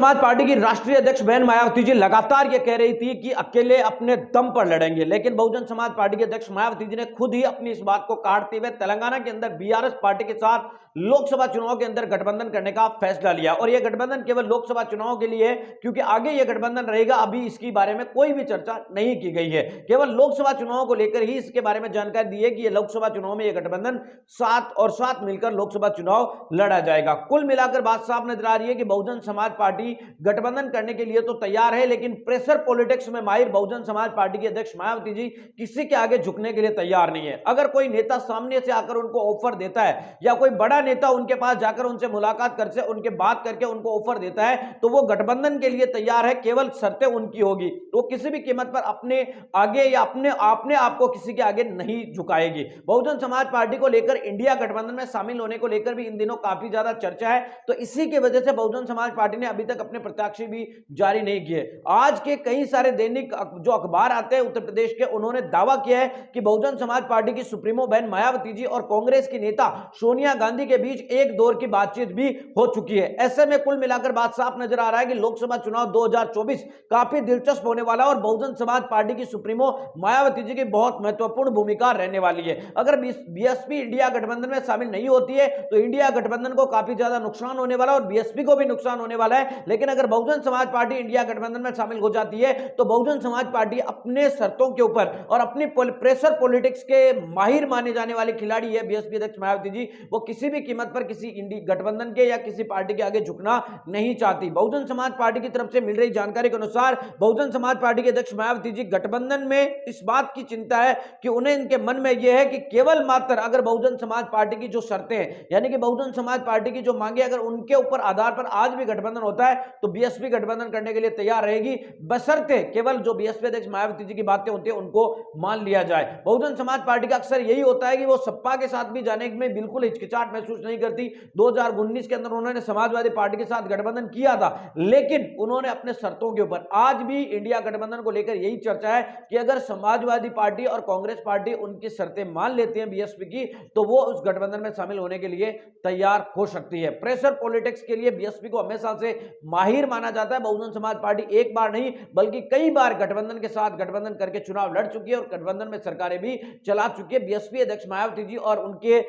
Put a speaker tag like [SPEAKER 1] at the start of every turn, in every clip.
[SPEAKER 1] समाज पार्टी की राष्ट्रीय अध्यक्ष बहन मायावती जी लगातार ये कह रही थी कि अकेले अपने दम पर लड़ेंगे, लेकिन बहुजन समाज पार्टी के अध्यक्ष मायावती जी ने खुद ही अपनी इस बात को काटते हुए तेलंगाना के अंदर बीआरएस पार्टी के साथ लोकसभा चुनाव के अंदर गठबंधन करने का फैसला लिया। और यह गठबंधन केवल लोकसभा चुनाव के लिए है, क्योंकि आगे यह गठबंधन रहेगा अभी इसके बारे में कोई भी चर्चा नहीं की गई है। केवल लोकसभा चुनाव को लेकर ही इसके बारे में जानकारी दी है कि यह लोकसभा चुनाव में यह गठबंधन साथ मिलकर लोकसभा चुनाव लड़ा जाएगा। कुल मिलाकर बात साफ नजर आ रही है कि बहुजन समाज पार्टी गठबंधन करने के लिए तो तैयार है, लेकिन प्रेशर पॉलिटिक्स में माहिर बहुजन समाज पार्टी की अध्यक्ष मायावती जी किसी के आगे झुकने के लिए तैयार नहीं है। अगर कोई नेता सामने से आकर उनको ऑफर देता है या कोई बड़ा नेता उनके पास जाकर उनसे मुलाकात करके उनके बात करके उनको ऑफर देता है तो वो गठबंधन के लिए तैयार है, केवल शर्तें उनकी होगी। तो किसी भी कीमत पर अपने आगे या अपने आप को किसी के आगे नहीं झुकाएगी। बहुजन समाज पार्टी को लेकर इंडिया गठबंधन में शामिल होने को लेकर भी इन दिनों काफी ज्यादा चर्चा है, तो इसी की वजह से बहुजन समाज पार्टी ने अभी तक अपने प्रत्याशी भी जारी नहीं किए। आज के कई सारे दैनिक जो अखबार आते हैं उत्तर प्रदेश के, उन्होंने दावा किया है कि बहुजन समाज पार्टी की सुप्रीमो बहन मायावती जी और कांग्रेस की नेता सोनिया गांधी के बीच एक दौर की बातचीत भी हो चुकी है। ऐसे में कुल मिलाकर बात साफ नजर आ रहा है कि लोकसभा चुनाव 2024 काफी दिलचस्प होने वाला है और बहुजन समाज पार्टी की सुप्रीमो मायावती जी की बहुत महत्वपूर्ण भूमिका रहने वाली है। अगर बीएसपी इंडिया गठबंधन में शामिल नहीं होती है तो इंडिया गठबंधन को काफी ज्यादा नुकसान होने वाला है और बीएसपी को भी नुकसान होने वाला है। लेकिन अगर बहुजन समाज पार्टी इंडिया गठबंधन में शामिल हो जाती है तो बहुजन समाज पार्टी अपने शर्तों के ऊपर और अपनी प्रेशर पॉलिटिक्स के माहिर माने जाने वाले खिलाड़ी है बीएसपी अध्यक्ष मायावती जी, वो किसी भी कीमत पर किसी गठबंधन के या किसी पार्टी के आगे झुकना नहीं चाहती। बहुजन समाज पार्टी की तरफ से मिल रही जानकारी के अनुसार बहुजन समाज पार्टी के अध्यक्ष मायावती जी गठबंधन में इस बात की चिंता है कि उन्हें इनके मन में यह है कि केवल मात्र अगर बहुजन समाज पार्टी की जो शर्तें हैं यानी कि बहुजन समाज पार्टी की जो मांगे अगर उनके ऊपर आधार पर आज भी गठबंधन होता है तो बीएसपी गठबंधन करने के लिए तैयार रहेगी, बशर्ते केवल जो बीएसपी अध्यक्ष मायावती जी की बातें होती है उनको मान लिया जाए। बहुजन समाज पार्टी का अक्सर यही होता है कि वो सपा के साथ भी जाने में बिल्कुल हिचकिचाहट महसूस नहीं करती। 2019 के अंदर उन्होंने समाजवादी पार्टी के साथ गठबंधन किया था, लेकिन उन्होंने अपने शर्तों के ऊपर, आज भी इंडिया गठबंधन को लेकर यही चर्चा है कि अगर समाजवादी पार्टी और कांग्रेस पार्टी उनकी शर्तें मान लेती हैं बीएसपी की तो वो उस गठबंधन में शामिल होने के लिए तैयार हो सकती है। प्रेशर पॉलिटिक्स के लिए बीएसपी को हमेशा से माहिर माना जाता है। बहुजन समाज पार्टी एक बार नहीं बल्कि कई बार गठबंधन के साथ गठबंधन करके चुनाव लड़ चुकी है और गठबंधन में सरकारें भी चला चुकी है। बीएसपी अध्यक्ष मायावती जी और उनके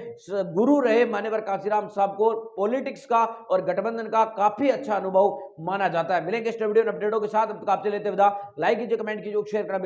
[SPEAKER 1] गुरु रहे मान्यवर कांशीराम साहब को पॉलिटिक्स का और गठबंधन का काफी अच्छा अनुभव माना जाता है। मिलेंगे इस वीडियो अपडेटों के साथ, आपसे लेते विदा। लाइक कीजिए, कमेंट कीजिए, शेयर करना